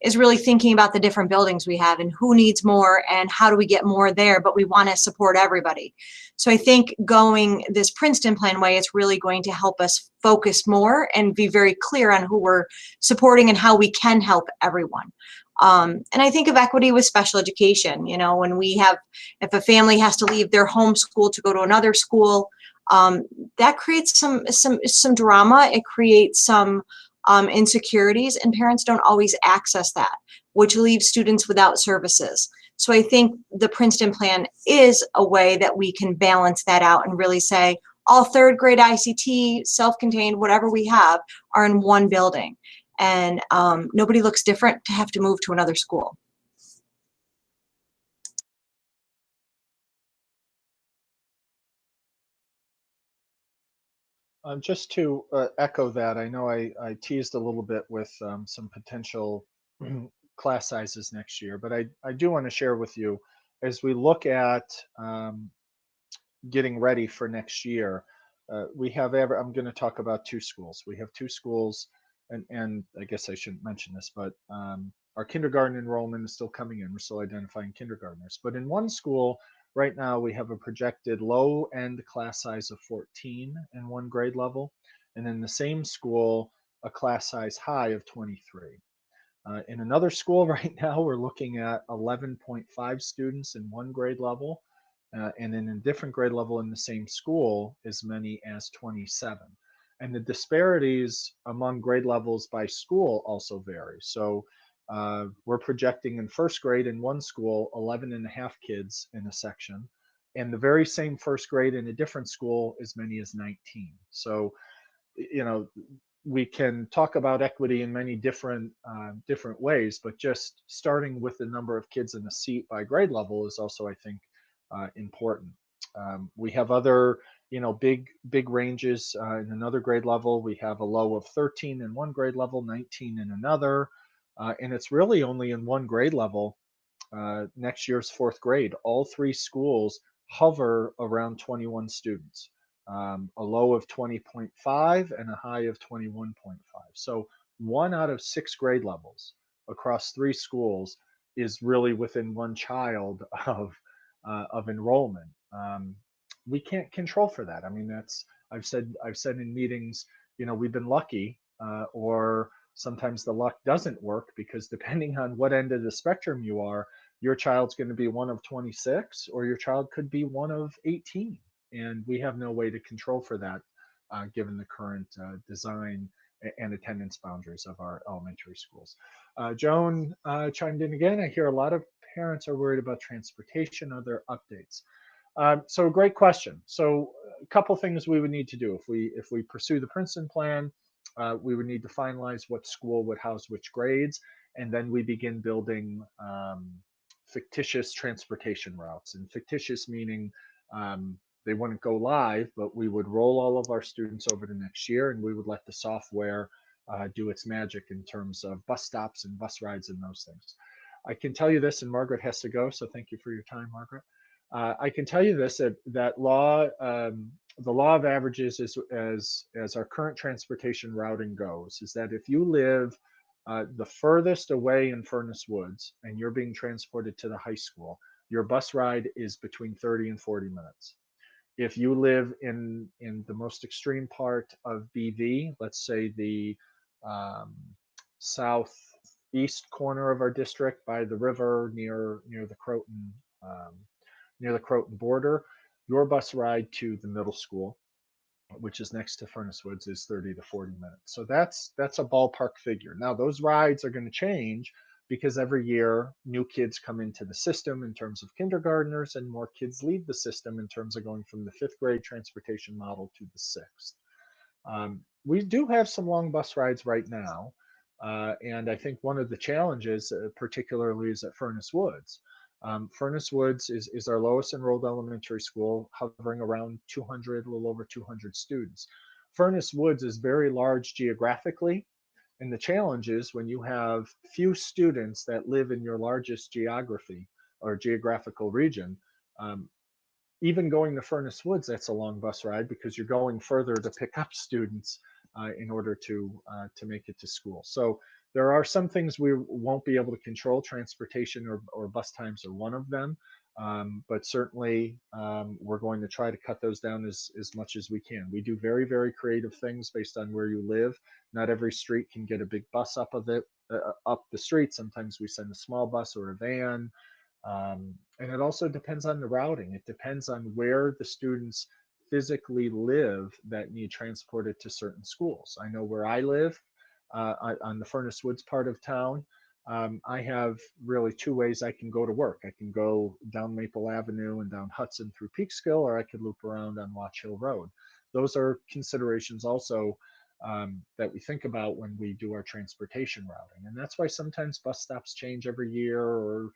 is really thinking about the different buildings we have and who needs more and how do we get more there, but we want to support everybody. So I think going this Princeton Plan way is really going to help us focus more and be very clear on who we're supporting and how we can help everyone. And I think of equity with special education, when we have, if a family has to leave their home school to go to another school, that creates some drama. It creates some insecurities, and parents don't always access that, which leaves students without services. So I think the Princeton Plan is a way that we can balance that out and really say all third grade ICT, self-contained, whatever we have, are in one building. And nobody looks different to have to move to another school. Just to echo that, I know I teased a little bit with some potential class sizes next year, but I do want to share with you as we look at getting ready for next year. I'm going to talk about two schools. We have two schools, and I guess I shouldn't mention this, but our kindergarten enrollment is still coming in. We're still identifying kindergartners. But in one school, right now, we have a projected low end class size of 14 in one grade level. And in the same school, a class size high of 23. In another school right now, we're looking at 11.5 students in one grade level, and in a different grade level in the same school, as many as 27. And the disparities among grade levels by school also vary. So we're projecting in first grade in one school, 11 and a half kids in a section, and the very same first grade in a different school, as many as 19. So, you know, we can talk about equity in many different ways, but just starting with the number of kids in a seat by grade level is also, I think, important. We have other, big ranges in another grade level. We have a low of 13 in one grade level, 19 in another, and it's really only in one grade level. Next year's fourth grade, all three schools hover around 21 students. A low of 20.5 and a high of 21.5. So 1 out of 6 grade levels across three schools is really within one child of enrollment. We can't control for that. I mean, I've said in meetings, we've been lucky, or sometimes the luck doesn't work, because depending on what end of the spectrum you are, your child's going to be one of 26, or your child could be one of 18. And we have no way to control for that, given the current design and attendance boundaries of our elementary schools. Joan chimed in again. I hear a lot of parents are worried about transportation. Are there updates? So great question. So a couple things we would need to do if we pursue the Princeton Plan. We would need to finalize what school would house which grades, and then we begin building fictitious transportation routes. And fictitious meaning they wouldn't go live, but we would roll all of our students over to next year, and we would let the software do its magic in terms of bus stops and bus rides and those things. I can tell you this, and Margaret has to go, so thank you for your time, Margaret. I can tell you this, that law, the law of averages is, as our current transportation routing goes, is that if you live the furthest away in Furnace Woods and you're being transported to the high school, your bus ride is between 30 and 40 minutes. If you live in the most extreme part of BV, let's say the southeast corner of our district by the river near the Croton border, your bus ride to the middle school, which is next to Furnace Woods, is 30 to 40 minutes. So that's a ballpark figure. Now those rides are going to change, because every year new kids come into the system in terms of kindergartners, and more kids leave the system in terms of going from the 5th grade transportation model to the 6th. We do have some long bus rides right now, and I think one of the challenges, particularly, is at Furnace Woods. Furnace Woods is our lowest enrolled elementary school, hovering around 200, a little over 200 students. Furnace Woods is very large geographically, and the challenge is when you have few students that live in your largest geography or geographical region, even going to Furnace Woods, that's a long bus ride, because you're going further to pick up students in order to make it to school. So there are some things we won't be able to control. Transportation or bus times are one of them. But certainly we're going to try to cut those down as much as we can. We do very, very creative things based on where you live. Not every street can get a big bus up the street. Sometimes we send a small bus or a van. And it also depends on the routing. It depends on where the students physically live that need transported to certain schools. I know where I live, on the Furnace Woods part of town, I have really two ways I can go to work. I can go down Maple Avenue and down Hudson through Peekskill, or I could loop around on Watch Hill Road. Those are considerations also that we think about when we do our transportation routing. And that's why sometimes bus stops change every year, or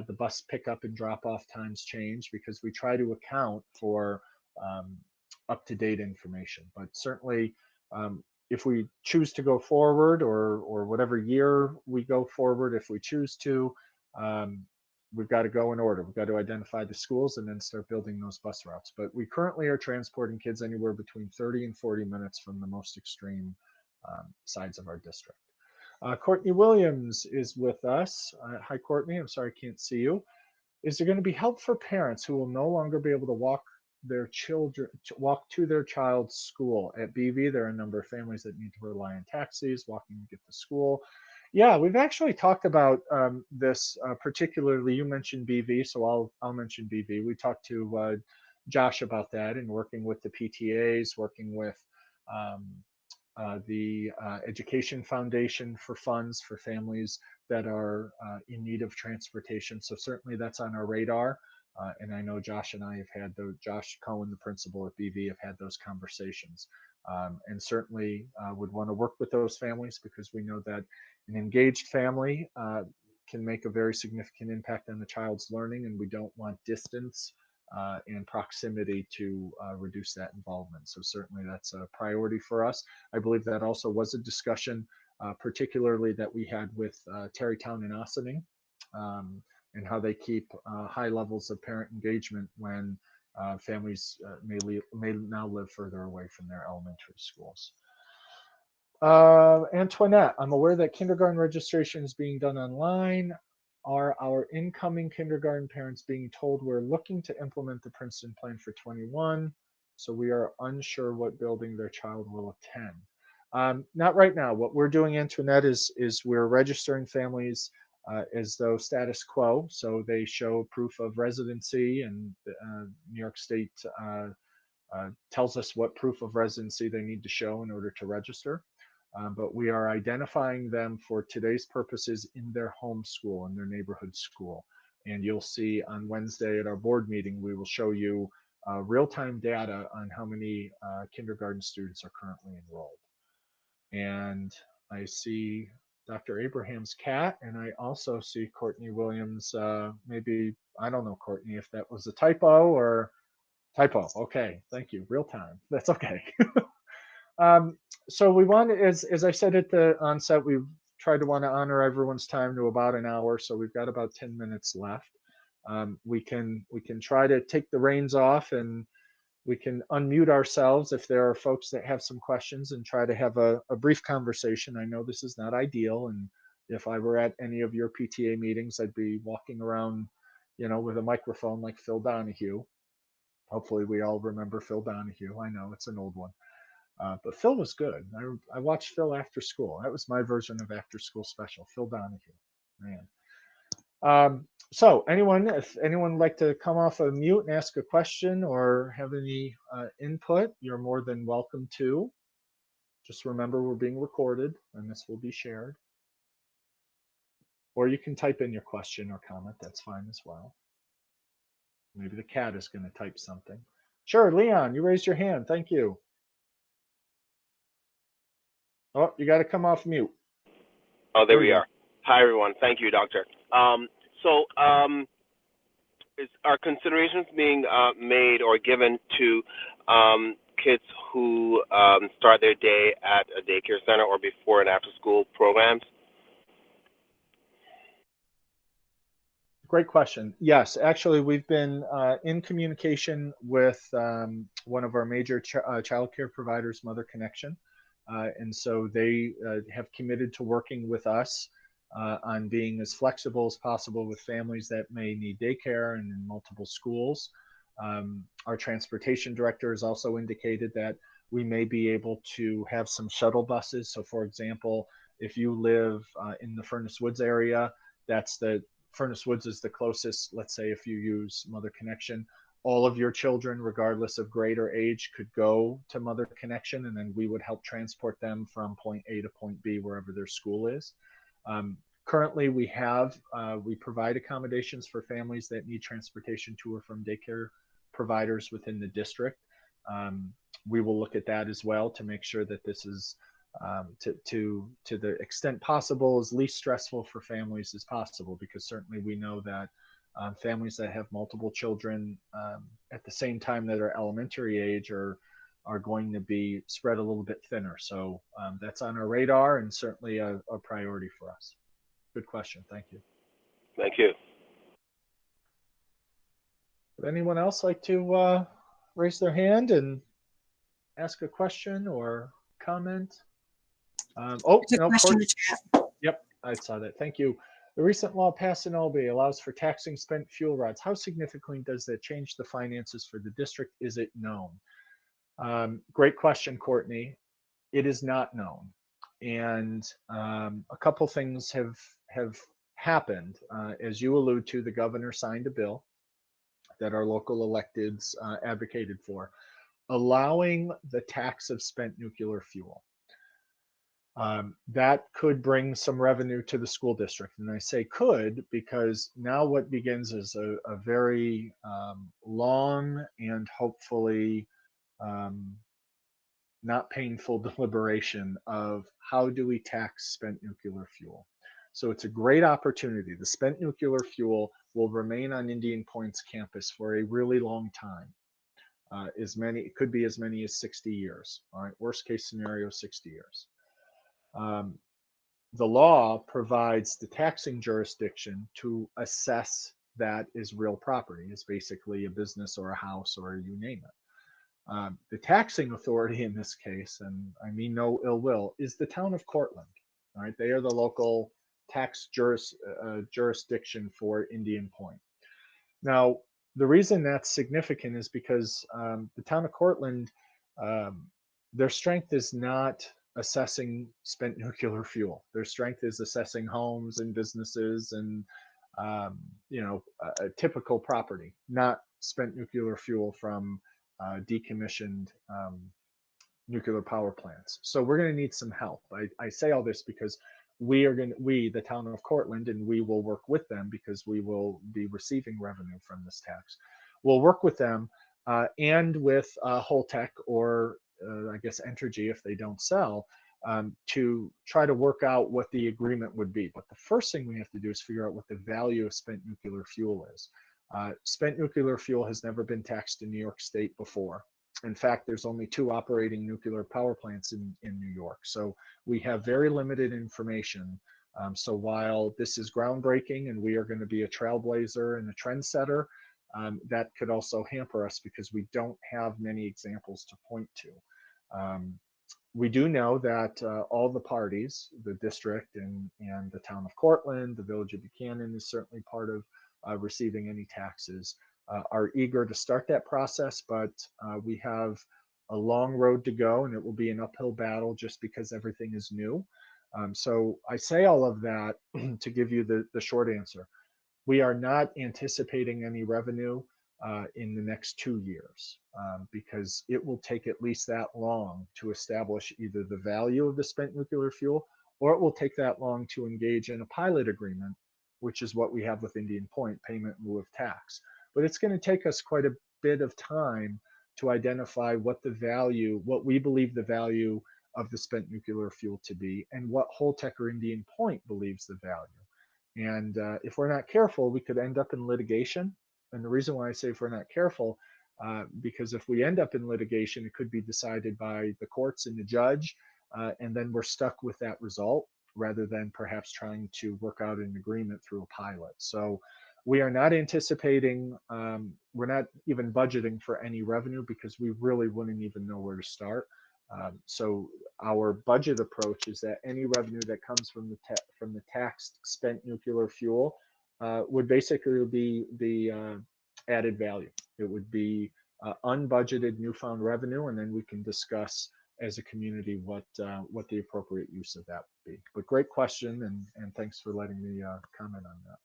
the bus pickup and drop off times change, because we try to account for up-to-date information. But certainly, if we choose to go forward, or whatever year we go forward, if we choose to, we've got to go in order. We've got to identify the schools and then start building those bus routes. But we currently are transporting kids anywhere between 30 and 40 minutes from the most extreme sides of our district. Courtney Williams is with us. Hi, Courtney. I'm sorry I can't see you. Is there going to be help for parents who will no longer be able to walk to their child's school? At BV, there are a number of families that need to rely on taxis, walking to get to school. Yeah, we've actually talked about this, particularly. You mentioned BV, so I'll mention BV. We talked to Josh about that, and working with the PTAs, working with the Education Foundation for funds for families that are in need of transportation. So certainly that's on our radar. And I know Josh and I have had Josh Cohen, the principal at BV, have had those conversations. And certainly would want to work with those families, because we know that an engaged family can make a very significant impact on the child's learning, and we don't want distance and proximity to reduce that involvement. So certainly that's a priority for us. I believe that also was a discussion, particularly that we had with Terrytown and Ossining, and how they keep high levels of parent engagement when families may now live further away from their elementary schools. Antoinette, I'm aware that kindergarten registration is being done online. Are our incoming kindergarten parents being told we're looking to implement the Princeton Plan for 21, so we are unsure what building their child will attend? Not right now. What we're doing, Antoinette, is we're registering families as though status quo, so they show proof of residency, and New York State tells us what proof of residency they need to show in order to register. But we are identifying them for today's purposes in their home school, in their neighborhood school. And you'll see on Wednesday at our board meeting, we will show you real-time data on how many kindergarten students are currently enrolled. And I see Dr. Abraham's cat, and I also see Courtney Williams. Maybe, I don't know, Courtney, if that was a typo or typo. Okay, thank you. Real time. That's okay. So we want, as I said at the onset, we tried to want to honor everyone's time to about an hour. So we've got about 10 minutes left. We can try to take the reins off, and we can unmute ourselves if there are folks that have some questions, and try to have a brief conversation. I know this is not ideal, and if I were at any of your PTA meetings, I'd be walking around, with a microphone like Phil Donahue. Hopefully we all remember Phil Donahue. I know it's an old one. But Phil was good. I watched Phil after school. That was my version of after school special. Phil Donahue, man. So if anyone would like to come off of mute and ask a question or have any input, you're more than welcome to. Just remember, we're being recorded and this will be shared. Or you can type in your question or comment. That's fine as well. Maybe the cat is going to type something. Sure, Leon, you raised your hand. Thank you. Oh, you got to come off mute. Oh, there we are. Hi, everyone. Thank you, Doctor. Are considerations being made or given to kids who start their day at a daycare center or before and after school programs? Great question. Yes, actually, we've been in communication with one of our major child care providers, Mother Connection. And so they have committed to working with us on being as flexible as possible with families that may need daycare and in multiple schools. Our transportation director has also indicated that we may be able to have some shuttle buses. So for example, if you live in the Furnace Woods area, Furnace Woods is the closest, let's say if you use Mother Connection. all of your children, regardless of grade or age, could go to Mother Connection, and then we would help transport them from point A to point B, wherever their school is. Currently, we provide accommodations for families that need transportation to or from daycare providers within the district. We will look at that as well to make sure that this is, to the extent possible, as least stressful for families as possible, because certainly we know that families that have multiple children at the same time that are elementary age are going to be spread a little bit thinner. So that's on our radar and certainly a priority for us. Good question. Thank you. Thank you. Would anyone else like to raise their hand and ask a question or comment? Oh, There's a no, question in Court. the chat. Yep, I saw that. Thank you. The recent law passed in Albany allows for taxing spent fuel rods. How significantly does that change the finances for the district? Is it known? Great question, Courtney. It is not known. And a couple things have happened. As you allude to, the governor signed a bill that our local electeds advocated for, allowing the tax of spent nuclear fuel. That could bring some revenue to the school district. And I say could because now what begins is a very long and hopefully not painful deliberation of how do we tax spent nuclear fuel. So it's a great opportunity. The spent nuclear fuel will remain on Indian Point's campus for a really long time. It could be as many as 60 years. All right, worst case scenario, 60 years. The law provides the taxing jurisdiction to assess that as real property, is basically a business or a house or you name it. The taxing authority in this case, and I mean no ill will, is the town of Cortland. All right, they are the local tax jurisdiction for Indian Point. Now, the reason that's significant is because the town of Cortland, their strength is not assessing spent nuclear fuel. Their strength is assessing homes and businesses and a typical property, not spent nuclear fuel from decommissioned nuclear power plants. So we're going to need some help. I say all this because we, the town of Cortland, and we will work with them because we will be receiving revenue from this tax. We'll work with them and with Holtec or I guess Entergy if they don't sell to try to work out what the agreement would be. But the first thing we have to do is figure out what the value of spent nuclear fuel is. Spent nuclear fuel has never been taxed in New York State before. In fact, there's only 2 operating nuclear power plants in New York. So we have very limited information. So while this is groundbreaking and we are going to be a trailblazer and a trendsetter, that could also hamper us because we don't have many examples to point to. We do know that all the parties, the district and the town of Cortland, the village of Buchanan is certainly part of receiving any taxes, are eager to start that process, but we have a long road to go and it will be an uphill battle just because everything is new. So I say all of that to give you the short answer. We are not anticipating any revenue in the next 2 years because it will take at least that long to establish either the value of the spent nuclear fuel or it will take that long to engage in a pilot agreement, which is what we have with Indian Point, payment in lieu of tax. But it's going to take us quite a bit of time to identify what we believe the value of the spent nuclear fuel to be and what Holtec or Indian Point believes the value. And if we're not careful, we could end up in litigation. And the reason why I say if we're not careful, because if we end up in litigation, it could be decided by the courts and the judge, and then we're stuck with that result rather than perhaps trying to work out an agreement through a pilot. So we are not anticipating, we're not even budgeting for any revenue because we really wouldn't even know where to start. So our budget approach is that any revenue that comes from the taxed spent nuclear fuel would basically be the added value. It would be unbudgeted newfound revenue, and then we can discuss as a community what the appropriate use of that would be. But great question, and thanks for letting me comment on that.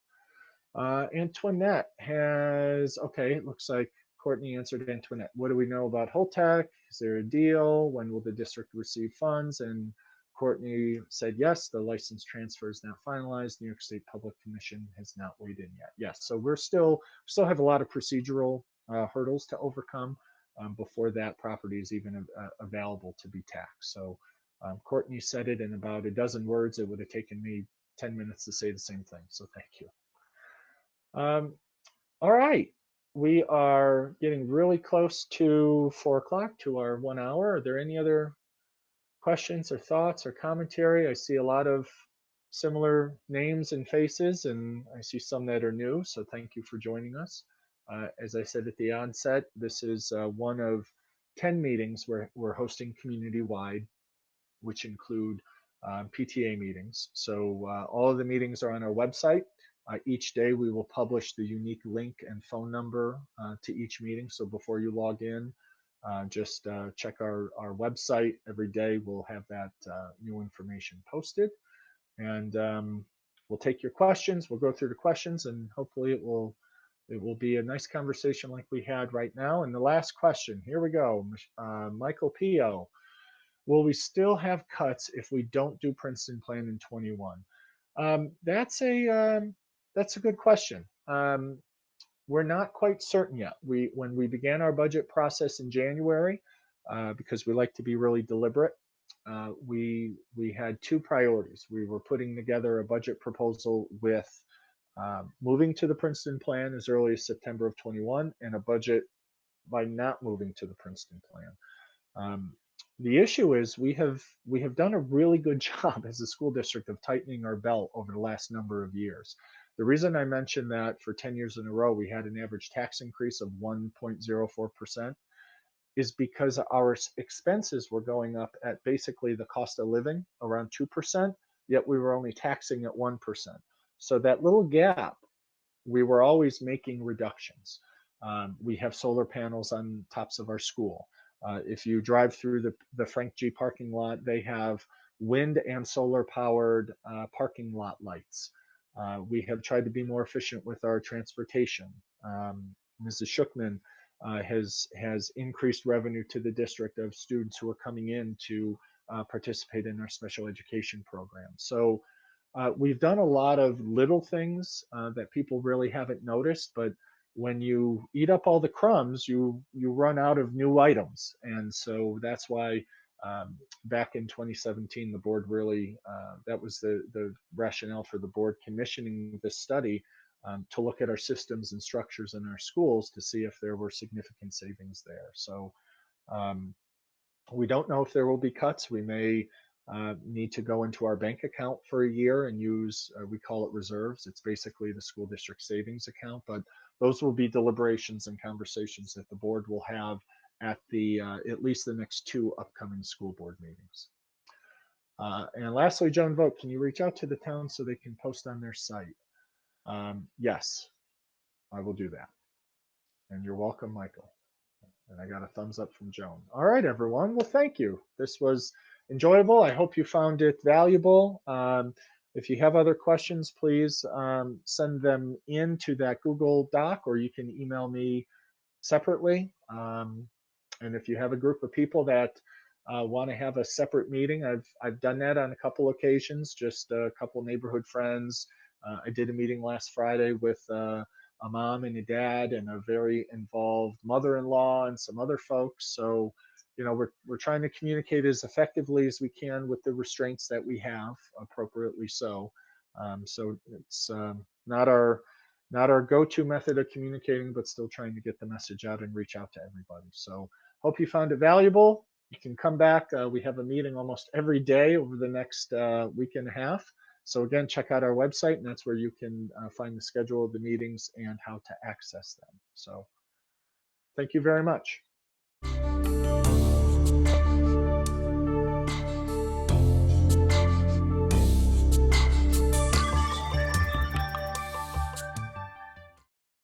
Antoinette has, okay, it looks like Courtney answered Antoinette. What do we know about Holtec? Is there a deal? When will the district receive funds? And Courtney said yes, the license transfer is now finalized. New York State Public Commission has not weighed in yet. Yes, so we're still have a lot of procedural hurdles to overcome before that property is even available to be taxed. So Courtney said it in about a dozen words. It would have taken me 10 minutes to say the same thing. So thank you. All right, we are getting really close to 4 o'clock, to our 1 hour. Are there any other questions or thoughts or commentary? I see a lot of similar names and faces, and I see some that are new, so thank you for joining us. As I said at the onset, this is one of 10 meetings we're hosting community-wide, which include PTA meetings. So all of the meetings are on our website. Each day we will publish the unique link and phone number to each meeting. So before you log in, just check our website. Every day we'll have that new information posted. And we'll take your questions. We'll go through the questions, and hopefully it will be a nice conversation like we had right now. And the last question, here we go. Michael Pio. Will we still have cuts if we don't do Princeton Plan in 21? That's a good question. We're not quite certain yet. When we began our budget process in January, because we like to be really deliberate, we had two priorities. We were putting together a budget proposal with moving to the Princeton Plan as early as September of 21, and a budget by not moving to the Princeton Plan. The issue is we have done a really good job as a school district of tightening our belt over the last number of years. The reason I mentioned that for 10 years in a row we had an average tax increase of 1.04% is because our expenses were going up at basically the cost of living, around 2%, yet we were only taxing at 1%. So that little gap, we were always making reductions. We have solar panels on tops of our school. If you drive through the Frank G parking lot, they have wind and solar powered parking lot lights. We have tried to be more efficient with our transportation. Mrs. Shookman has increased revenue to the district of students who are coming in to participate in our special education program. So we've done a lot of little things that people really haven't noticed, but when you eat up all the crumbs, you run out of new items. And so that's why back in 2017, the board really, that was the rationale for the board commissioning this study to look at our systems and structures in our schools to see if there were significant savings there. So we don't know if there will be cuts. We may need to go into our bank account for a year and use, we call it reserves. It's basically the school district savings account, but those will be deliberations and conversations that the board will have at at least the next 2 upcoming school board meetings. And lastly, Joan Vogt, can you reach out to the town so they can post on their site? Yes, I will do that. And you're welcome, Michael. And I got a thumbs up from Joan. All right, everyone. Well, thank you. This was enjoyable. I hope you found it valuable. If you have other questions, please send them into that Google Doc, or you can email me separately. And if you have a group of people that want to have a separate meeting, I've done that on a couple occasions, just a couple neighborhood friends. I did a meeting last Friday with a mom and a dad and a very involved mother-in-law and some other folks. So, you know, we're trying to communicate as effectively as we can with the restraints that we have, appropriately so. So it's not our go-to method of communicating, but still trying to get the message out and reach out to everybody. So hope you found it valuable. You can come back. We have a meeting almost every day over the next week and a half. So again, check out our website, and that's where you can find the schedule of the meetings and how to access them. So thank you very much.